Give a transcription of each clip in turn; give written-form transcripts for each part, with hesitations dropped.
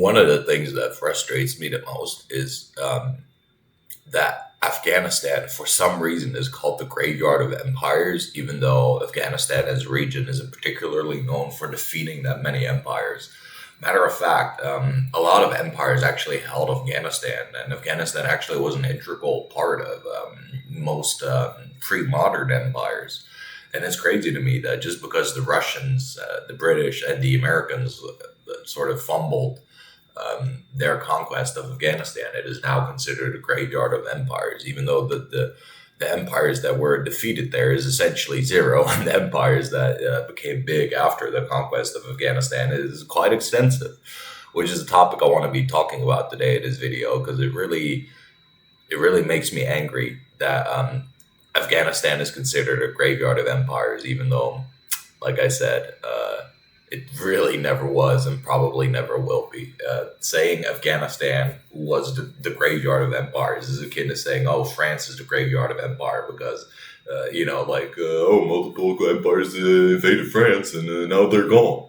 One of the things that frustrates me the most is that Afghanistan, for some reason, is called the graveyard of empires, even though Afghanistan as a region isn't particularly known for defeating that many empires. Matter of fact, a lot of empires actually held Afghanistan, and Afghanistan actually was an integral part of most pre-modern empires. And it's crazy to me that just because the Russians, the British, and the Americans sort of fumbled their conquest of Afghanistan, it is now considered a graveyard of empires, even though the empires that were defeated there is essentially zero, and the empires that became big after the conquest of Afghanistan is quite extensive, which is a topic I want to be talking about today in this video because it really makes me angry that Afghanistan is considered a graveyard of empires, even though, like I said, it really never was and probably never will be. Saying Afghanistan was the graveyard of empires is akin to saying, oh, France is the graveyard of empire because, multiple empires invaded France and now they're gone.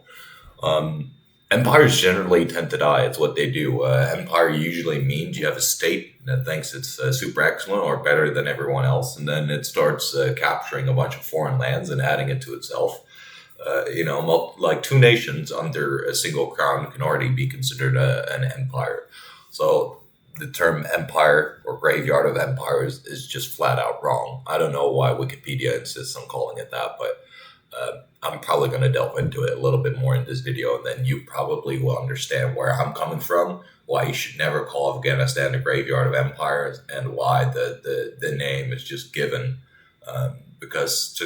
Empires generally tend to die. It's what they do. Empire usually means you have a state that thinks it's super excellent or better than everyone else, and then it starts capturing a bunch of foreign lands and adding it to itself. Like two nations under a single crown can already be considered an empire. So the term empire or graveyard of empires is just flat out wrong. I don't know why Wikipedia insists on calling it that, but I'm probably going to delve into it a little bit more in this video, and then you probably will understand where I'm coming from, why you should never call Afghanistan the graveyard of empires, and why the name is just given because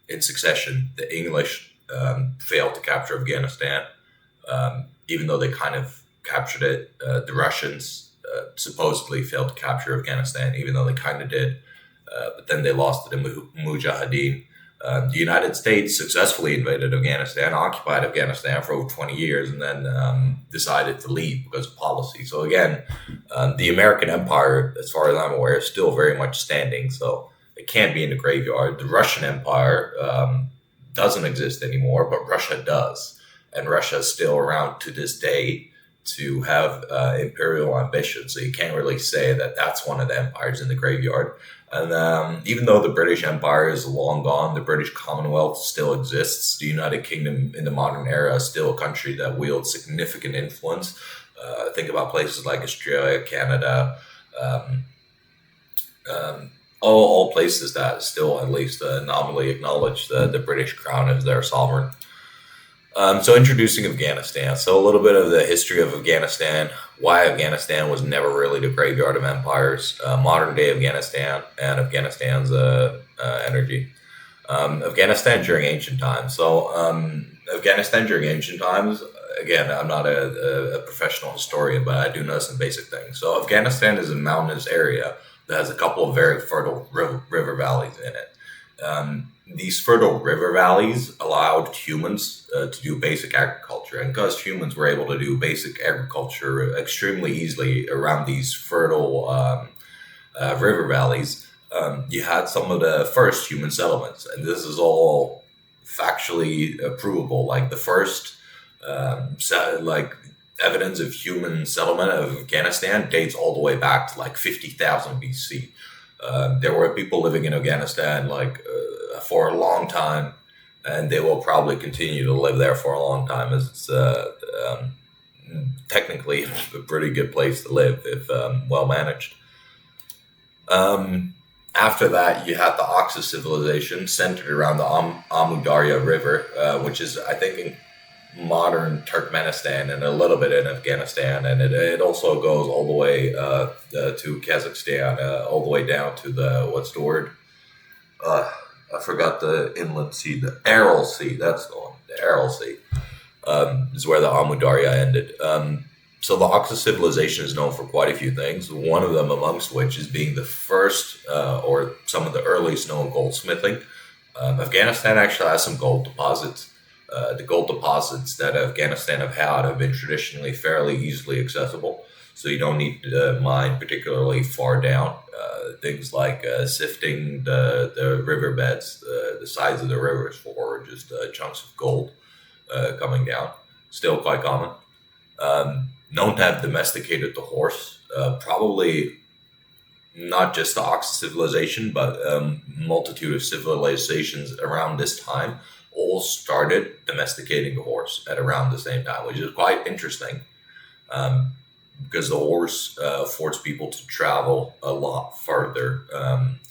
in succession, the English failed to capture Afghanistan, even though they kind of captured it. The Russians supposedly failed to capture Afghanistan, even though they kind of did. But then they lost to the Mujahideen. The United States successfully invaded Afghanistan, occupied Afghanistan for over 20 years, and then decided to leave because of policy. So again, the American empire, as far as I'm aware, is still very much standing. So it can't be in the graveyard. The Russian Empire doesn't exist anymore, but Russia does. And Russia is still around to this day to have imperial ambition. So you can't really say that that's one of the empires in the graveyard. And even though the British Empire is long gone, the British Commonwealth still exists. The United Kingdom in the modern era is still a country that wields significant influence. Think about places like Australia, Canada, all places that still at least nominally acknowledge the British crown as their sovereign. So introducing Afghanistan. So a little bit of the history of Afghanistan, why Afghanistan was never really the graveyard of empires, modern day Afghanistan, and Afghanistan's energy. Afghanistan during ancient times. So Afghanistan during ancient times, again, I'm not a professional historian, but I do know some basic things. So Afghanistan is a mountainous area that has a couple of very fertile river valleys in it. These fertile river valleys allowed humans to do basic agriculture. And because humans were able to do basic agriculture extremely easily around these fertile river valleys, you had some of the first human settlements. And this is all factually provable. Like the first evidence of human settlement of Afghanistan dates all the way back to like 50,000 BC. There were people living in Afghanistan for a long time, and they will probably continue to live there for a long time, as it's technically a pretty good place to live if well managed. After that, you had the Oxus civilization centered around the Amu Darya River, which is, I think, in modern Turkmenistan and a little bit in Afghanistan, and it also goes all the way to Kazakhstan, all the way down to what's the word? I forgot the inland sea, the Aral Sea. That's the one. The Aral Sea is where the Amu Darya ended. So the Oxus civilization is known for quite a few things. One of them, amongst which, is being the first or some of the earliest known goldsmithing. Afghanistan actually has some gold deposits. The gold deposits that Afghanistan have been traditionally fairly easily accessible, so you don't need to mine particularly far down. Things like sifting the riverbeds, the sides of the rivers for just chunks of gold coming down. still quite common. Known to have domesticated the horse, probably not just the Ox civilization, but multitude of civilizations around this time all started domesticating the horse at around the same time, which is quite interesting. Um, because the horse affords people to travel a lot further,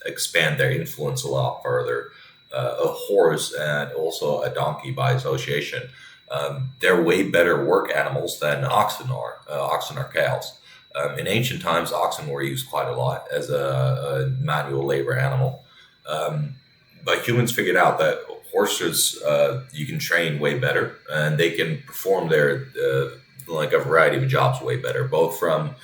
expand their influence a lot further. A horse and also a donkey by association, they're way better work animals than oxen are. Oxen are cows. In ancient times, oxen were used quite a lot as a manual labor animal. Um, but humans figured out that horses you can train way better, and they can perform their like a variety of jobs way better. Both from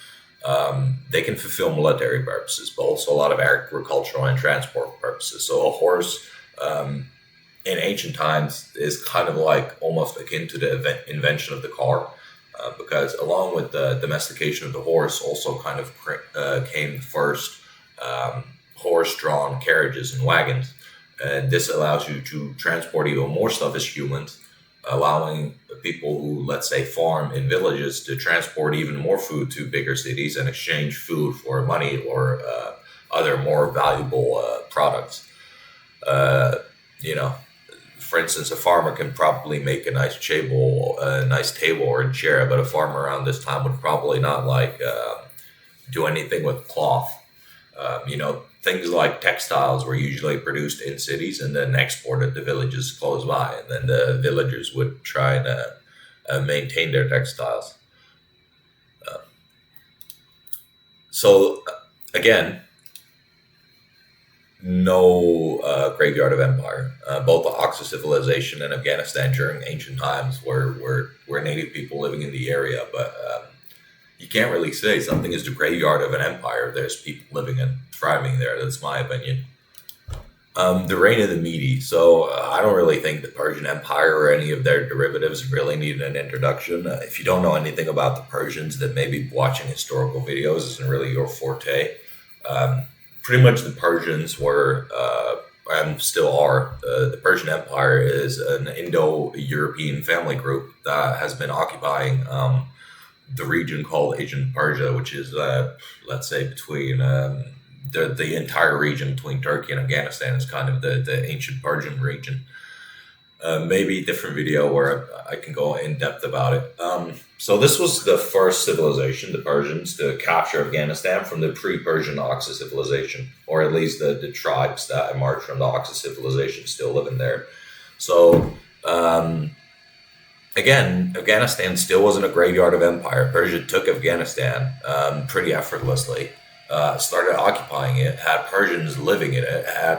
they can fulfill military purposes, but also a lot of agricultural and transport purposes. So a horse in ancient times is kind of like almost akin to the invention of the car. Because along with the domestication of the horse, also kind of came first horse-drawn carriages and wagons. And this allows you to transport even more stuff as humans, allowing people who, let's say, farm in villages to transport even more food to bigger cities and exchange food for money or other more valuable products. Uh, you know, for instance, a farmer can probably make a nice table or a chair, but a farmer around this time would probably not like do anything with cloth. Things like textiles were usually produced in cities and then exported to villages close by, and then the villagers would try and maintain their textiles. Uh, so again, no graveyard of empire. Both the Oxus civilization and Afghanistan during ancient times were native people living in the area, but you can't really say something is the graveyard of an empire. There's people living and thriving there. That's my opinion. The reign of the Medes. So I don't really think the Persian Empire or any of their derivatives really need an introduction. If you don't know anything about the Persians, then maybe watching historical videos isn't really your forte. Um, Pretty much the Persians were, and still are, the Persian Empire is an Indo-European family group that has been occupying the region called Asian Persia, which is, let's say, between the entire region between Turkey and Afghanistan is kind of the ancient Persian region. Maybe a different video where I can go in depth about it. So this was the first civilization, the Persians, to capture Afghanistan from the pre-Persian Oxus civilization, or at least the tribes that emerged from the Oxus civilization still living there. So again, Afghanistan still wasn't a graveyard of empire. Persia took Afghanistan pretty effortlessly. Started occupying it, had Persians living in it, had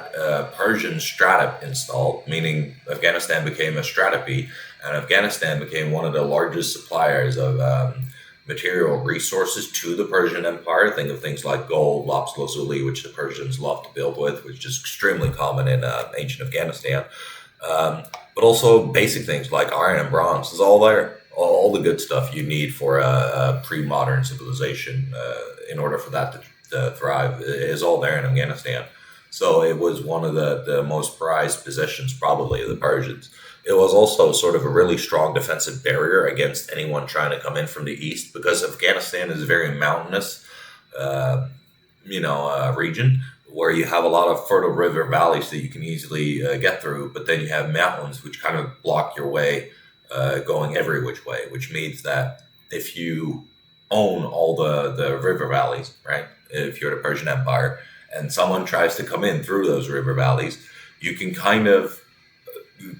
Persian strata installed, meaning Afghanistan became a stratope, and Afghanistan became one of the largest suppliers of material resources to the Persian Empire. Think of things like gold, lapis lazuli, which the Persians love to build with, which is extremely common in ancient Afghanistan. But also basic things like iron and bronze is all there. All the good stuff you need for a pre-modern civilization in order for that to thrive is all there in Afghanistan. So it was one of the most prized possessions probably of the Persians. It was also sort of a really strong defensive barrier against anyone trying to come in from the east, because Afghanistan is a very mountainous, region where you have a lot of fertile river valleys that you can easily get through, but then you have mountains which kind of block your way going every which way, which means that if you own all the river valleys, right? If you're the Persian Empire and someone tries to come in through those river valleys, you can kind of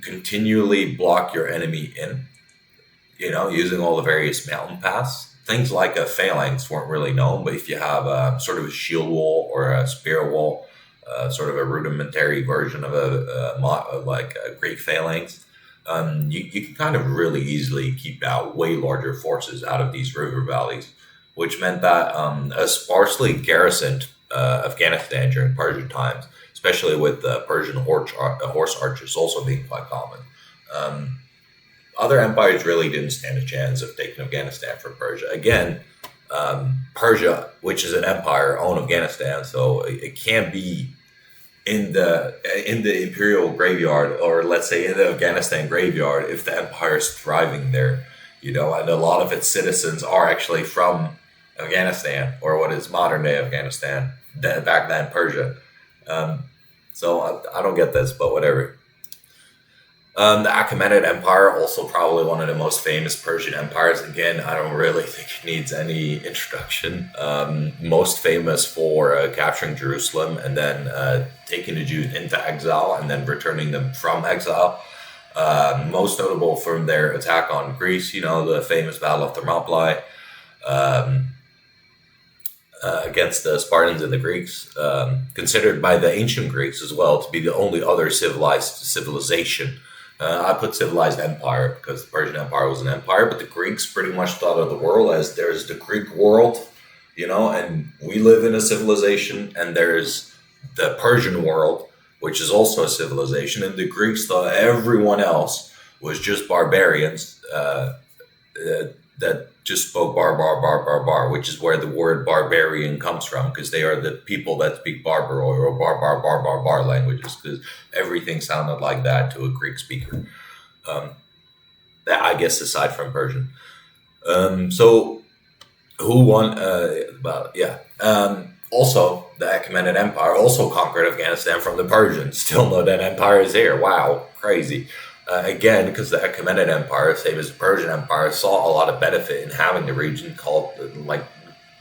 continually block your enemy in, using all the various mountain paths. Things like a phalanx weren't really known, but if you have sort of a shield wall or a spear wall, sort of a rudimentary version of like a Greek phalanx, you can kind of really easily keep out way larger forces out of these river valleys, which meant that a sparsely garrisoned Afghanistan during Persian times, especially with Persian horse archers also being quite common. Other empires really didn't stand a chance of taking Afghanistan from Persia. Again, Persia, which is an empire, owned Afghanistan, so it can't be in the imperial graveyard, or let's say in the Afghanistan graveyard, if the empire is thriving there. and a lot of its citizens are actually from Afghanistan, or what is modern day Afghanistan, back then Persia. Um, so I don't get this, but whatever. The Achaemenid Empire, also probably one of the most famous Persian empires. Again, I don't really think it needs any introduction. Most famous for capturing Jerusalem and then taking the Jews into exile and then returning them from exile. Most notable from their attack on Greece, the famous Battle of Thermopylae, um, against the Spartans and the Greeks, considered by the ancient Greeks as well to be the only other civilized civilization. I put civilized empire because the Persian Empire was an empire, but the Greeks pretty much thought of the world as there's the Greek world, and we live in a civilization, and there's the Persian world, which is also a civilization, and the Greeks thought everyone else was just barbarians that just spoke bar, which is where the word barbarian comes from, because they are the people that speak barbar or bar languages, because everything sounded like that to a Greek speaker. Um, I guess aside from Persian. So who won? Also, the Achaemenid Empire also conquered Afghanistan from the Persians. Still know that empire is here. Wow, crazy. Again, because the Achaemenid Empire, same as the Persian Empire, saw a lot of benefit in having the region called, like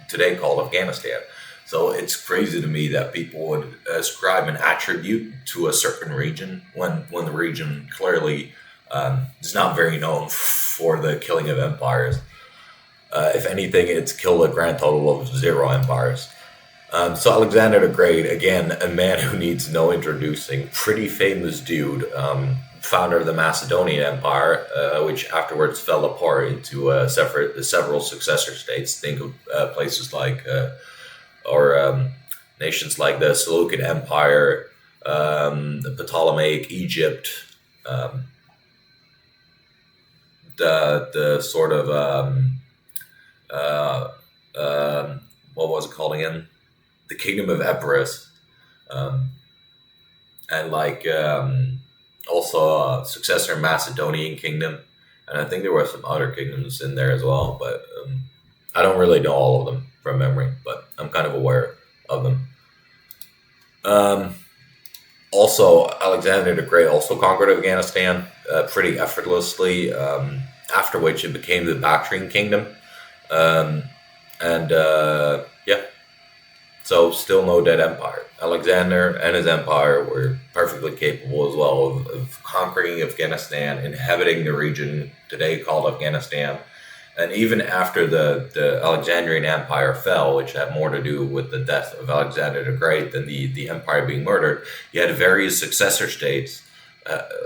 today called Afghanistan. So it's crazy to me that people would ascribe an attribute to a certain region when the region clearly is not very known for the killing of empires. If anything, it's killed a grand total of 0 empires. So Alexander the Great, again, a man who needs no introducing, pretty famous dude, founder of the Macedonian Empire, which afterwards fell apart into several successor states. Think of places like, or nations like the Seleucid Empire, the Ptolemaic Egypt, the sort of, what was it called again? The Kingdom of Epirus, and also a successor Macedonian kingdom, and I think there were some other kingdoms in there as well, but I don't really know all of them from memory, but I'm kind of aware of them. Also, Alexander the Great also conquered Afghanistan pretty effortlessly, after which it became the Bactrian Kingdom. Yeah, so still no dead empire. Alexander and his empire were perfectly capable as well of conquering Afghanistan, inhabiting the region today called Afghanistan. And even after the Alexandrian Empire fell, which had more to do with the death of Alexander the Great than the empire being murdered, you had various successor states,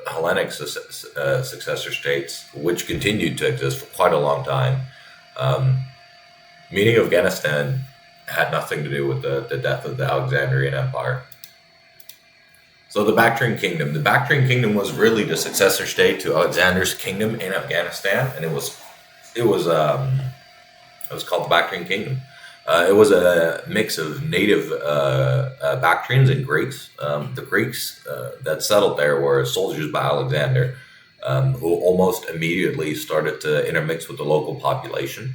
Hellenic successor states, which continued to exist for quite a long time. Meaning Afghanistan had nothing to do with the death of the Alexandrian Empire. So the Bactrian Kingdom. The Bactrian Kingdom was really the successor state to Alexander's kingdom in Afghanistan, and it was called the Bactrian Kingdom. It was a mix of native Bactrians and Greeks. The Greeks that settled there were soldiers by Alexander, who almost immediately started to intermix with the local population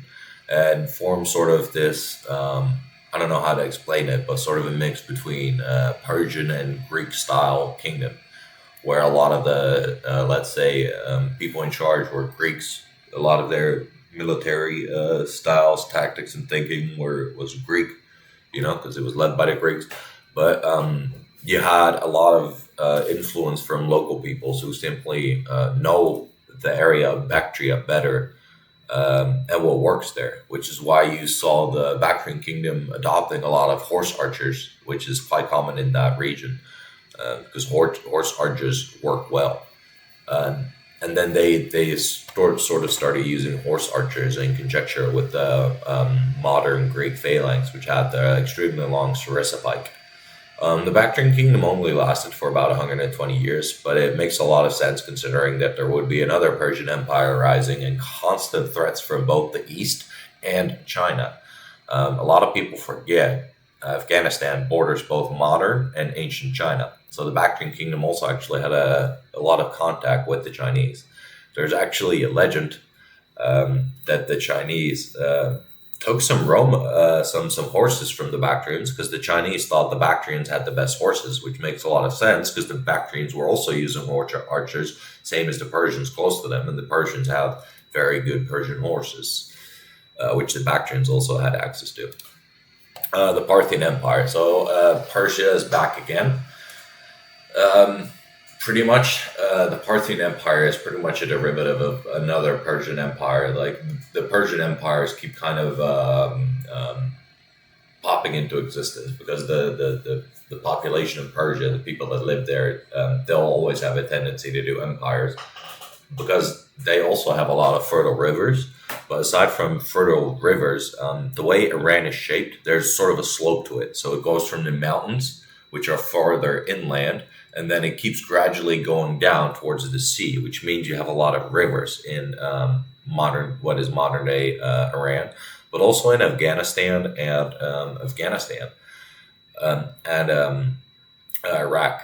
and form sort of this, I don't know how to explain it, but sort of a mix between Persian and Greek style kingdom, where a lot of the, let's say, people in charge were Greeks. A lot of their military styles, tactics, and thinking was Greek, because it was led by the Greeks. But you had a lot of influence from local peoples who simply know the area of Bactria better, and what works there, which is why you saw the Bactrian Kingdom adopting a lot of horse archers, which is quite common in that region, because horse archers work well. And then they sort of started using horse archers in conjecture with the modern Greek phalanx, which had the extremely long sarissa pike. The Bactrian Kingdom only lasted for about 120 years, but it makes a lot of sense considering that there would be another Persian Empire rising and constant threats from both the East and China. A lot of people forget Afghanistan borders both modern and ancient China. So the Bactrian Kingdom also actually had a lot of contact with the Chinese. There's actually a legend that the Chinese took some horses from the Bactrians, because the Chinese thought the Bactrians had the best horses, which makes a lot of sense because the Bactrians were also using archers, same as the Persians close to them, and the Persians have very good Persian horses, which the Bactrians also had access to. The Parthian Empire. So Persia is back again. Pretty much, the Parthian Empire is pretty much a derivative of another Persian Empire. Like, the Persian empires keep kind of popping into existence because the population of Persia, the people that live there, they'll always have a tendency to do empires because they also have a lot of fertile rivers. But aside from fertile rivers, the way Iran is shaped, there's sort of a slope to it. So it goes from the mountains, which are farther inland, and then it keeps gradually going down towards the sea, which means you have a lot of rivers in modern day Iran, but also in Afghanistan and Iraq.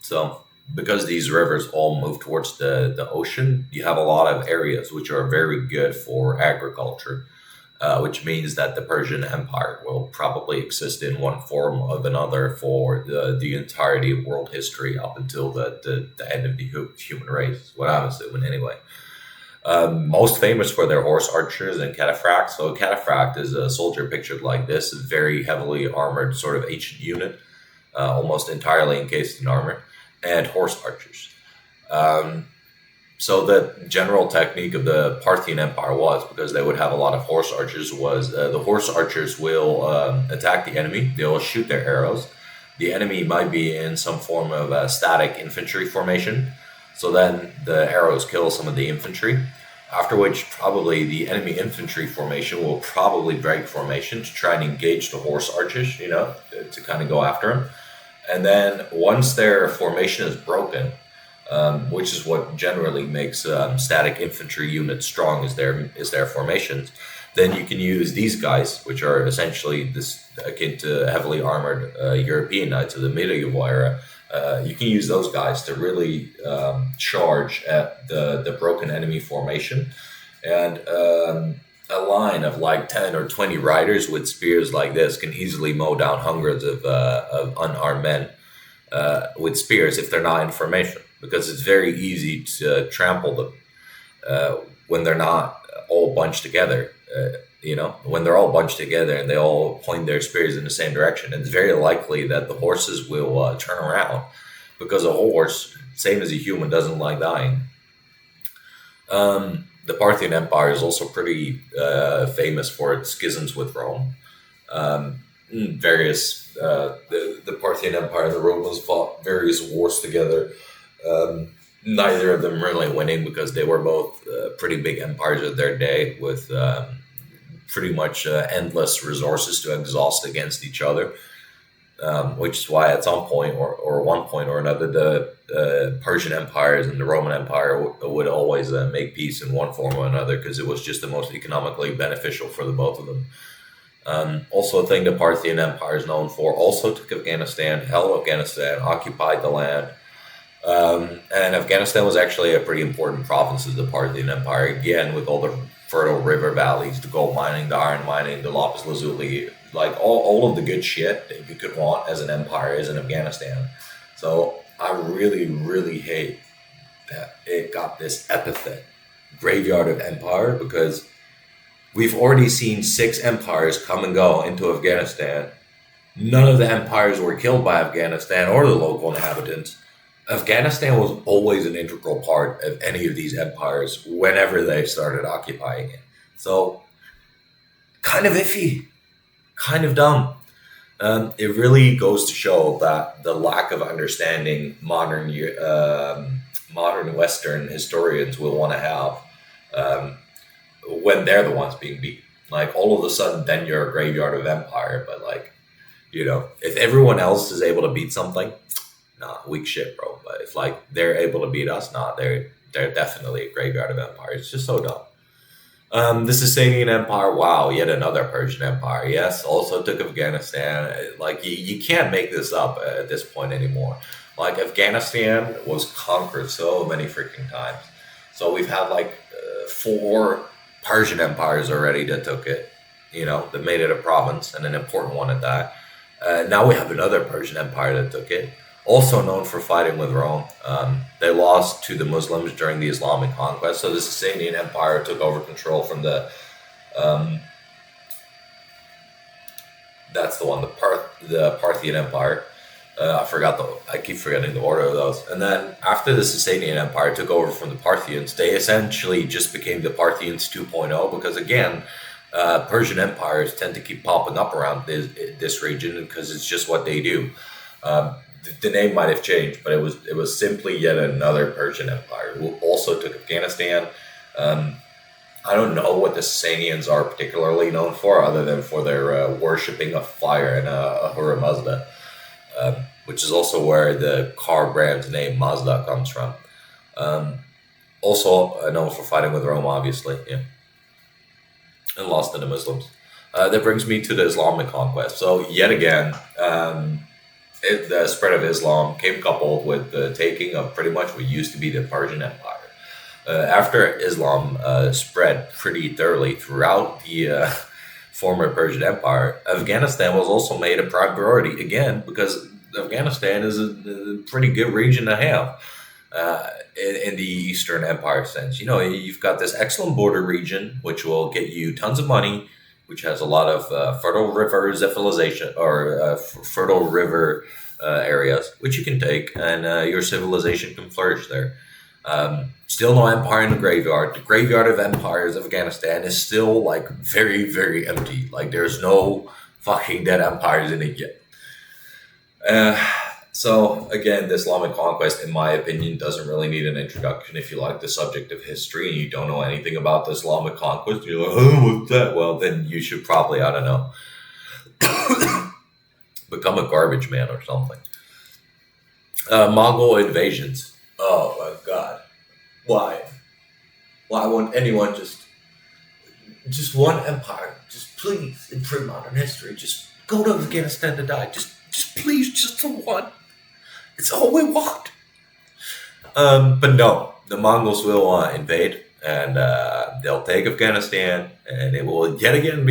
So because these rivers all move towards the ocean, you have a lot of areas which are very good for agriculture, which means that the Persian Empire will probably exist in one form or another for the entirety of world history up until the end of the human race, what I'm assuming anyway. Most famous for their horse archers and cataphracts. So a cataphract is a soldier pictured like this, a very heavily armored sort of ancient unit, almost entirely encased in armor, and horse archers. So the general technique of the Parthian Empire was, because they would have a lot of horse archers, was the horse archers will attack the enemy. They will shoot their arrows. The enemy might be in some form of a static infantry formation. So then the arrows kill some of the infantry, after which probably the enemy infantry formation will probably break formation to try and engage the horse archers, to kind of go after them. And then once their formation is broken, which is what generally makes static infantry units strong, is their formations, then you can use these guys, which are essentially this akin to heavily armored European knights of the medieval era. You can use those guys to really charge at the broken enemy formation, and a line of like 10 or 20 riders with spears like this can easily mow down hundreds of unarmed men with spears if they're not in formation, because it's very easy to trample them when they're not all bunched together. When they're all bunched together and they all point their spears in the same direction, it's very likely that the horses will turn around, because a horse, same as a human, doesn't like dying. The Parthian Empire is also pretty famous for its schisms with Rome. The Parthian Empire and the Romans fought various wars together. Neither of them really winning, because they were both pretty big empires of their day with pretty much endless resources to exhaust against each other, which is why at some point or one point or another, the Persian empires and the Roman Empire would always make peace in one form or another, because it was just the most economically beneficial for the both of them. Also, a thing the Parthian Empire is known for, also took Afghanistan, held Afghanistan, occupied the land. And Afghanistan was actually a pretty important province of the Parthian Empire, again, with all the fertile river valleys, the gold mining, the iron mining, the lapis lazuli, like all of the good shit that you could want as an empire is in Afghanistan. So I really, really hate that it got this epithet, graveyard of empire, because we've already seen 6 empires come and go into Afghanistan. None of the empires were killed by Afghanistan or the local inhabitants. Afghanistan was always an integral part of any of these empires whenever they started occupying it. So, kind of iffy, kind of dumb. It really goes to show that the lack of understanding modern Western historians will want to have when they're the ones being beaten. Like, all of a sudden, then you're a graveyard of empire. But, if everyone else is able to beat something, nah, weak shit, bro. But if they're able to beat us, nah, they're definitely a graveyard of empire. It's just so dumb. The Sasanian Empire, wow, yet another Persian Empire. Yes, also took Afghanistan. You can't make this up at this point anymore. Afghanistan was conquered so many freaking times. So we've had four Persian empires already that took it, that made it a province and an important one at that. Now we have another Persian empire that took it, also known for fighting with Rome. They lost to the Muslims during the Islamic conquest, so the Sasanian Empire took over control from um, that's the one, the Parthian Empire. I keep forgetting the order of those. And then after the Sasanian Empire took over from the Parthians, they essentially just became the Parthians 2.0 because again, Persian empires tend to keep popping up around this region because it's just what they do. The name might have changed, but it was simply yet another Persian empire who also took Afghanistan. I don't know what the Sasanians are particularly known for, other than for their worshipping of fire and Ahura Mazda, which is also where the car brand's name Mazda comes from. Also known for fighting with Rome, obviously, yeah, and lost to the Muslims. That brings me to the Islamic conquest. So yet again, the spread of Islam came coupled with the taking of pretty much what used to be the Persian Empire. After Islam spread pretty thoroughly throughout the former Persian Empire, Afghanistan was also made a prime priority again because Afghanistan is a pretty good region to have in the Eastern Empire sense. You've got this excellent border region, which will get you tons of money, which has a lot of fertile river civilization or fertile river areas, which you can take, and your civilization can flourish there. Still no empire in the graveyard. The graveyard of empires of Afghanistan is still like very, very empty. Like there's no fucking dead empires in it yet. So again, the Islamic conquest, in my opinion, doesn't really need an introduction. If you like the subject of history and you don't know anything about the Islamic conquest, you're like, oh, what's that? Well, then you should probably, I don't know, become a garbage man or something. Mongol invasions. Oh my God. Why? Why won't anyone just one empire, just please, in pre-modern history, just go to Afghanistan to die. Just please, just the one. It's all we want. But no, the Mongols will invade, and they'll take Afghanistan, and it will yet again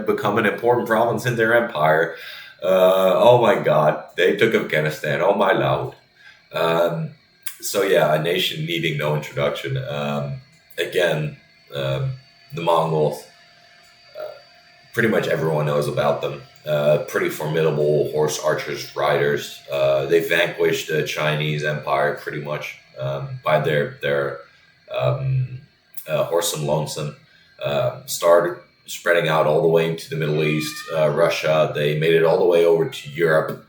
become an important province in their empire. Oh my God, they took Afghanistan. Oh my Lord. So yeah, a nation needing no introduction. Again, the Mongols. Pretty much everyone knows about them. Pretty formidable horse archers, riders. They vanquished the Chinese Empire pretty much by their horse and lonesome. Started spreading out all the way into the Middle East, Russia. They made it all the way over to Europe,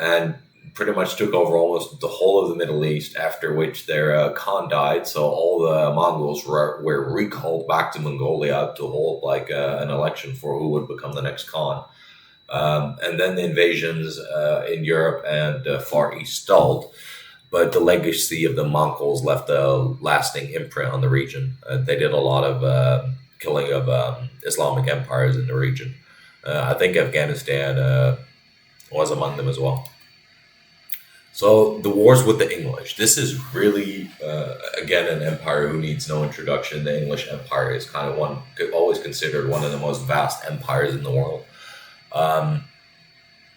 and pretty much took over almost the whole of the Middle East, after which their Khan died. So all the Mongols were recalled back to Mongolia to hold like an election for who would become the next Khan. And then the invasions in Europe and Far East stalled. But the legacy of the Mongols left a lasting imprint on the region. They did a lot of killing of Islamic empires in the region. I think Afghanistan was among them as well. So the wars with the English. This is really, again, an empire who needs no introduction. The English Empire is kind of always considered one of the most vast empires in the world.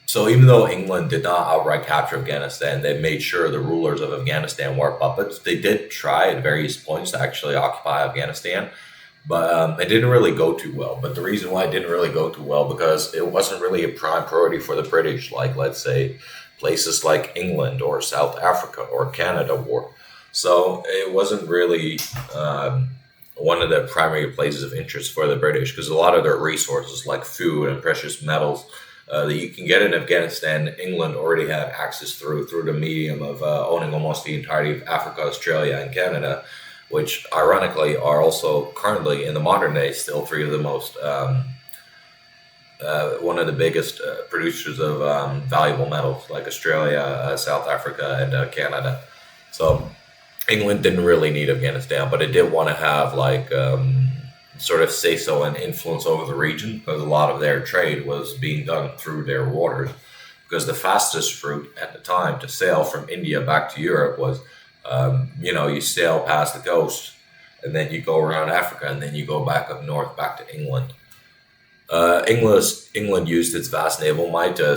So even though England did not outright capture Afghanistan, they made sure the rulers of Afghanistan were puppets. They did try at various points to actually occupy Afghanistan, but it didn't really go too well. But the reason why it didn't really go too well, because it wasn't really a prime priority for the British, like, let's say, places like England or South Africa or Canada war. So it wasn't really one of the primary places of interest for the British, because a lot of their resources like food and precious metals that you can get in Afghanistan, England already had access through the medium of owning almost the entirety of Africa, Australia, and Canada, which ironically are also currently in the modern day still three of the most one of the biggest producers of valuable metals, like Australia, South Africa, and Canada. So England didn't really need Afghanistan, but it did want to have like sort of say-so and influence over the region, because a lot of their trade was being done through their waters. Because the fastest route at the time to sail from India back to Europe was, you sail past the coast, and then you go around Africa, and then you go back up north, back to England. England used its vast naval might to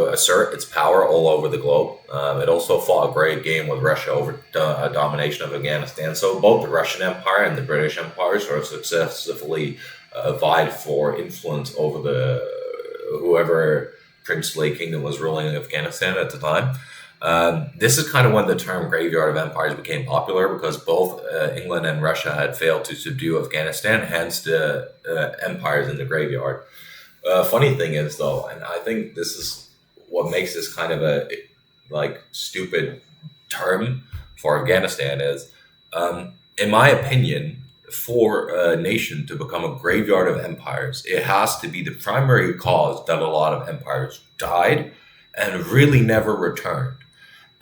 assert its power all over the globe. It also fought a great game with Russia over domination of Afghanistan. So both the Russian Empire and the British Empire sort of successfully vied for influence over the whoever princely kingdom was ruling Afghanistan at the time. This is kind of when the term graveyard of empires became popular because both England and Russia had failed to subdue Afghanistan, hence the empires in the graveyard. Funny thing is, though, and I think this is what makes this kind of a stupid term for Afghanistan is, in my opinion, for a nation to become a graveyard of empires, it has to be the primary cause that a lot of empires died and really never returned.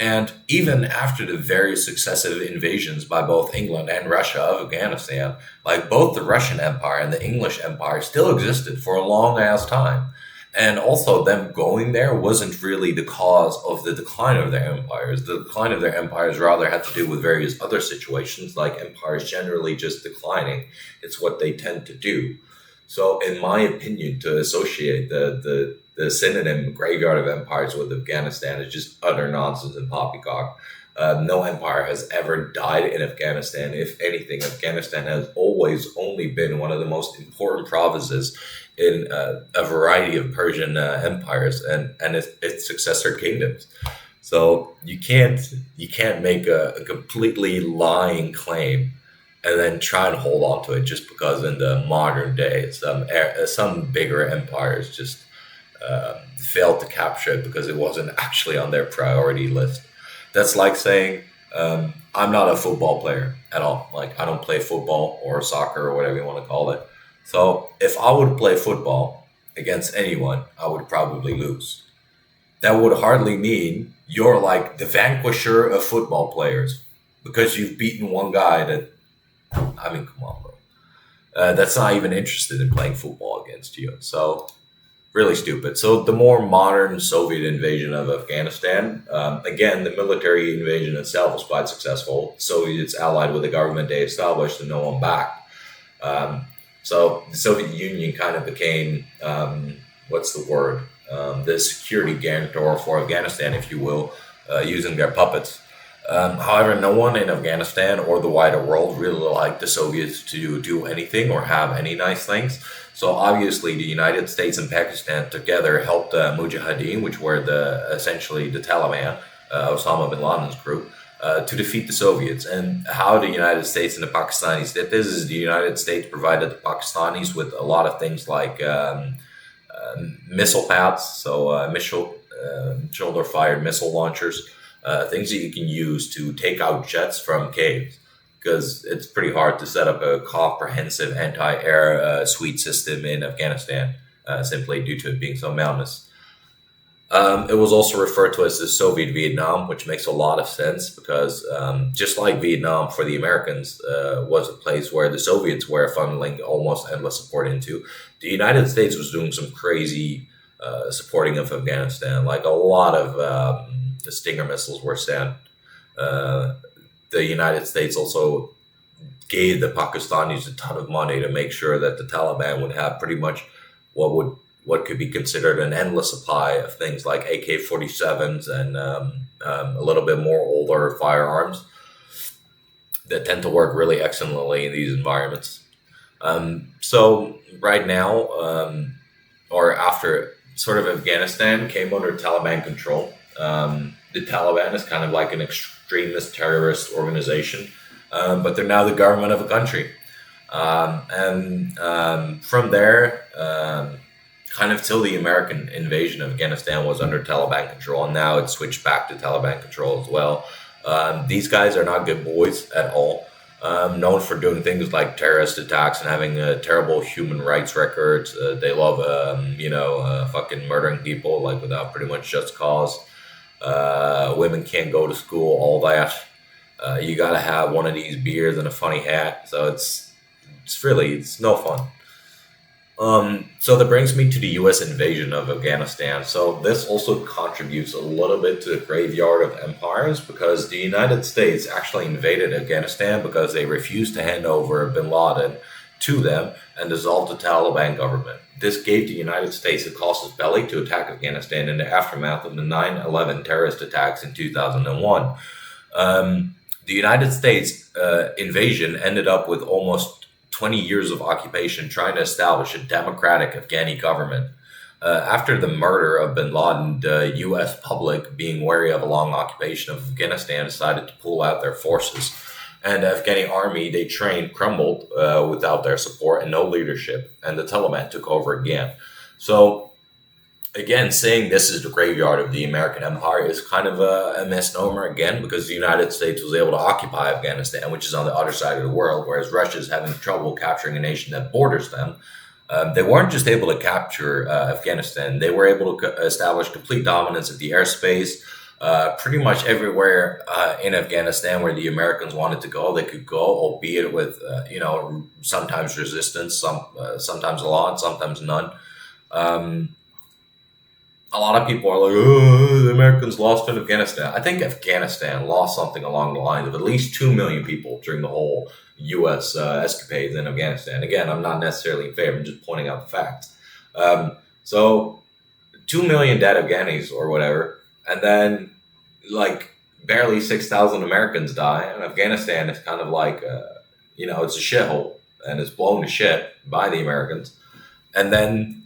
And even after the various successive invasions by both England and Russia of Afghanistan, like both the Russian Empire and the English Empire still existed for a long ass time. And also, them going there wasn't really the cause of the decline of their empires. The decline of their empires rather had to do with various other situations, like empires generally just declining. It's what they tend to do. So, in my opinion, to associate the synonym graveyard of empires with Afghanistan is just utter nonsense and poppycock. No empire has ever died in Afghanistan. If anything, Afghanistan has always only been one of the most important provinces in a variety of Persian empires and its successor kingdoms. So you can't make a completely lying claim and then try and hold on to it just because in the modern day some bigger empires just failed to capture it because it wasn't actually on their priority list. That's like saying I'm not a football player at all. Like I don't play football or soccer or whatever you want to call it. So if I would play football against anyone, I would probably lose. That would hardly mean you're like the vanquisher of football players because you've beaten one guy that, I mean, come on, bro. That's not even interested in playing football against you. So really stupid. So the more modern Soviet invasion of Afghanistan, again, the military invasion itself was quite successful. Soviets allied with the government they established and no one backed. So the Soviet Union kind of became, what's the word? The security guarantor for Afghanistan, if you will, using their puppets. However, no one in Afghanistan or the wider world really liked the Soviets to do anything or have any nice things. So obviously, the United States and Pakistan together helped Mujahideen, which were essentially the Taliban, Osama bin Laden's group, to defeat the Soviets. And how the United States and the Pakistanis did this is the United States provided the Pakistanis with a lot of things like missile pads, so shoulder-fired missile launchers, things that you can use to take out jets from caves, because it's pretty hard to set up a comprehensive anti-air suite system in Afghanistan, simply due to it being so mountainous. It was also referred to as the Soviet Vietnam, which makes a lot of sense because just like Vietnam for the Americans was a place where the Soviets were funneling almost endless support into, the United States was doing some crazy supporting of Afghanistan. Like a lot of the Stinger missiles were sent. The United States also gave the Pakistanis a ton of money to make sure that the Taliban would have pretty much what could be considered an endless supply of things like AK-47s and a little bit more older firearms that tend to work really excellently in these environments. So right now, or after sort of Afghanistan came under Taliban control, the Taliban is kind of like an extremist terrorist organization, but they're now the government of a country. From there, kind of till the American invasion of Afghanistan was under Taliban control, and now it's switched back to Taliban control as well. These guys are not good boys at all. Known for doing things like terrorist attacks and having terrible human rights records. They love, fucking murdering people like without pretty much just cause. Women can't go to school, all that. You gotta have one of these beers and a funny hat. So it's no fun. So that brings me to the U.S. invasion of Afghanistan. So this also contributes a little bit to the graveyard of empires because the United States actually invaded Afghanistan because they refused to hand over bin Laden to them and dissolve the Taliban government. This gave the United States a casus belli to attack Afghanistan in the aftermath of the 9/11 terrorist attacks in 2001. The United States invasion ended up with almost 20 years of occupation trying to establish a democratic Afghani government. After the murder of bin Laden, the U.S. public, being wary of a long occupation of Afghanistan, decided to pull out their forces. And the Afghani army they trained crumbled without their support and no leadership, and the Taliban took over again. So again, saying this is the graveyard of the American empire is kind of a misnomer again, because the United States was able to occupy Afghanistan, which is on the other side of the world, whereas Russia is having trouble capturing a nation that borders them. They weren't just able to capture Afghanistan; they were able to establish complete dominance of the airspace. Pretty much everywhere in Afghanistan where the Americans wanted to go, they could go, albeit with sometimes resistance, sometimes a lot, sometimes none. Um, a lot of people are like, oh, the Americans lost in Afghanistan. I think Afghanistan lost something along the lines of at least 2 million people during the whole U.S. Escapades in Afghanistan. Again, I'm not necessarily in favor, I'm just pointing out the facts. So, 2 million dead Afghanis or whatever, and then like barely 6,000 Americans die, and Afghanistan is kind of like, it's a shithole and it's blown to shit by the Americans. And then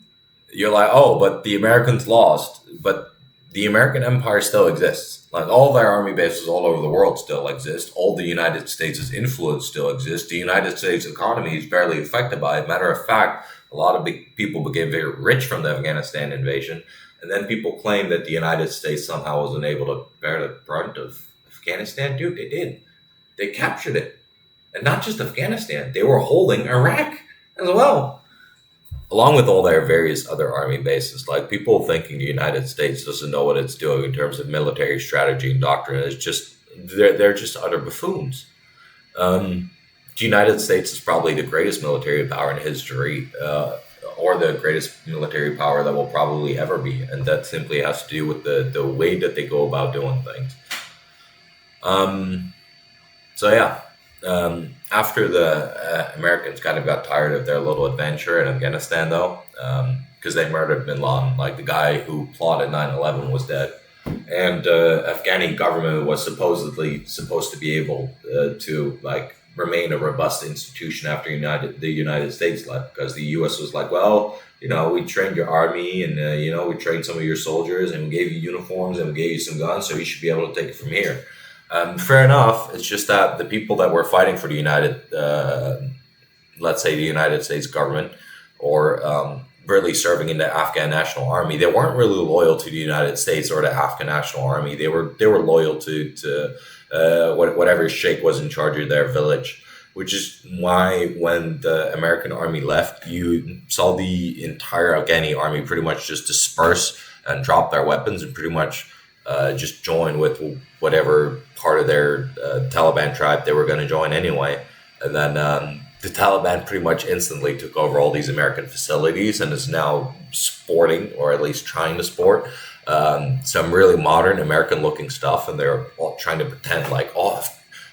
you're like, oh, but the Americans lost, but the American empire still exists. Like all their army bases all over the world still exist. All the United States' influence still exists. The United States economy is barely affected by it. Matter of fact, a lot of big people became very rich from the Afghanistan invasion. And then people claim that the United States somehow wasn't able to bear the brunt of Afghanistan. Dude, they did. They captured it. And not just Afghanistan, they were holding Iraq as well, along with all their various other army bases. Like people thinking the United States doesn't know what it's doing in terms of military strategy and doctrine is just they're just utter buffoons. The United States is probably the greatest military power in history, or the greatest military power that will probably ever be, and that simply has to do with the way that they go about doing things. So yeah, after the Americans kind of got tired of their little adventure in Afghanistan, though, because they murdered bin Laden, like the guy who plotted 9/11 was dead, and Afghani government was supposedly supposed to be able to like remain a robust institution after the United States left, because the U.S. was like, well, we trained your army and we trained some of your soldiers and we gave you uniforms and we gave you some guns, so you should be able to take it from here. Fair enough. It's just that the people that were fighting for the let's say the United States government, or really serving in the Afghan National Army, they weren't really loyal to the United States or the Afghan National Army. They were loyal to whatever sheikh was in charge of their village, which is why when the American army left, you saw the entire Afghani army pretty much just disperse and drop their weapons and pretty much just join with whatever part of their Taliban tribe they were going to join anyway. And then the Taliban pretty much instantly took over all these American facilities and is now sporting, or at least trying to sport, some really modern American-looking stuff. And they're all trying to pretend like, oh,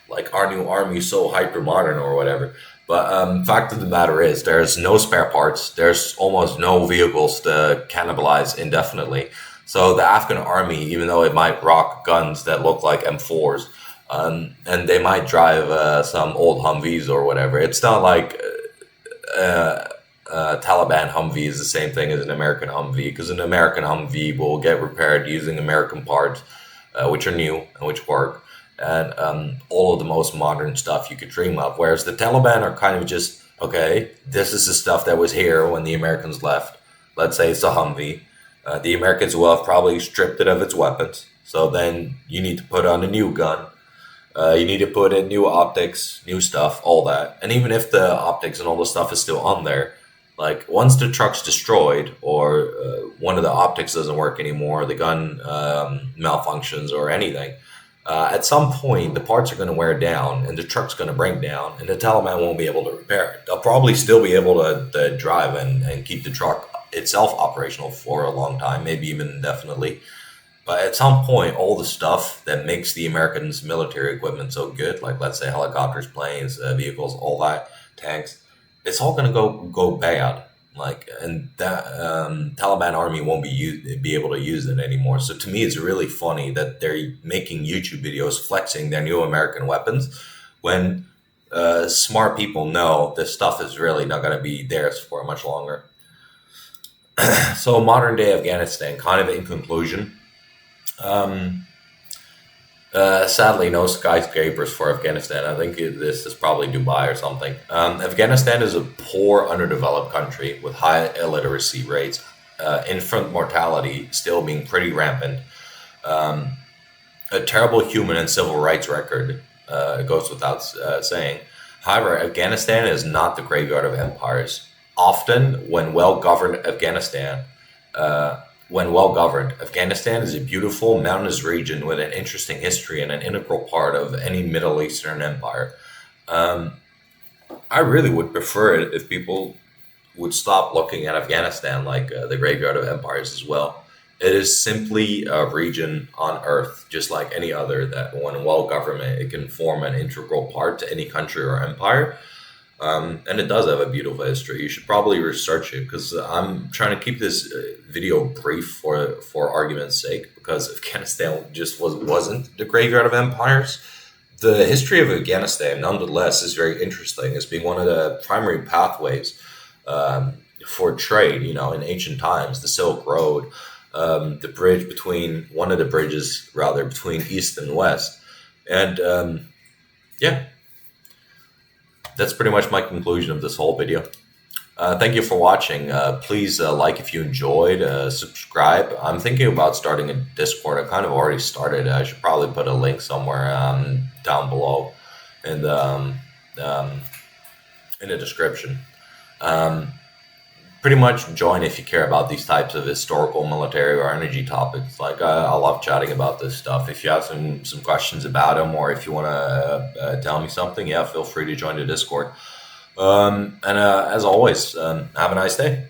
like our new army is so hyper-modern or whatever. But fact of the matter is, there's no spare parts. There's almost no vehicles to cannibalize indefinitely. So the Afghan army, even though it might rock guns that look like M4s, and they might drive some old Humvees or whatever, it's not like Taliban Humvee is the same thing as an American Humvee, because an American Humvee will get repaired using American parts, which are new and which work, and all of the most modern stuff you could dream of. Whereas the Taliban are kind of just, okay, this is the stuff that was here when the Americans left. Let's say it's a Humvee. The Americans will have probably stripped it of its weapons. So then you need to put on a new gun. You need to put in new optics, new stuff, all that. And even if the optics and all the stuff is still on there, like once the truck's destroyed or one of the optics doesn't work anymore, the gun malfunctions or anything, At some point, the parts are going to wear down and the truck's going to break down, and the Taliban won't be able to repair it. They'll probably still be able to drive and keep the truck itself operational for a long time, maybe even indefinitely. But at some point, all the stuff that makes the Americans' military equipment so good, like let's say helicopters, planes, vehicles, all that, tanks, it's all going to go bad. Like, and that Taliban army won't be able to use it anymore. So to me, it's really funny that they're making YouTube videos flexing their new American weapons when smart people know this stuff is really not going to be theirs for much longer. So modern day Afghanistan, kind of in conclusion. Um, Sadly, no skyscrapers for Afghanistan. I think this is probably Dubai or something. Afghanistan is a poor, underdeveloped country with high illiteracy rates, infant mortality still being pretty rampant, um, a terrible human and civil rights record. It goes without saying. However, Afghanistan is not the graveyard of empires. Often, uh, when well governed, Afghanistan is a beautiful mountainous region with an interesting history and an integral part of any Middle Eastern empire. Um, I really would prefer it if people would stop looking at Afghanistan like the graveyard of empires as well. It is simply a region on Earth, just like any other, that when well governed, it can form an integral part to any country or empire. And it does have a beautiful history. You should probably research it because I'm trying to keep this video brief for argument's sake because Afghanistan just wasn't the graveyard of empires. The history of Afghanistan, nonetheless, is very interesting as being one of the primary pathways for trade. You know, in ancient times, the Silk Road, the bridge between one of the bridges rather between East and West, and yeah, that's pretty much my conclusion of this whole video. Thank you for watching. Please like if you enjoyed, subscribe. I'm thinking about starting a Discord. I kind of already started. I should probably put a link somewhere down below in um, in the description. Um, Pretty much join if you care about these types of historical, military, or energy topics. Like I love chatting about this stuff. If you have some questions about them, or if you want to tell me something, yeah, feel free to join the Discord. And as always, have a nice day.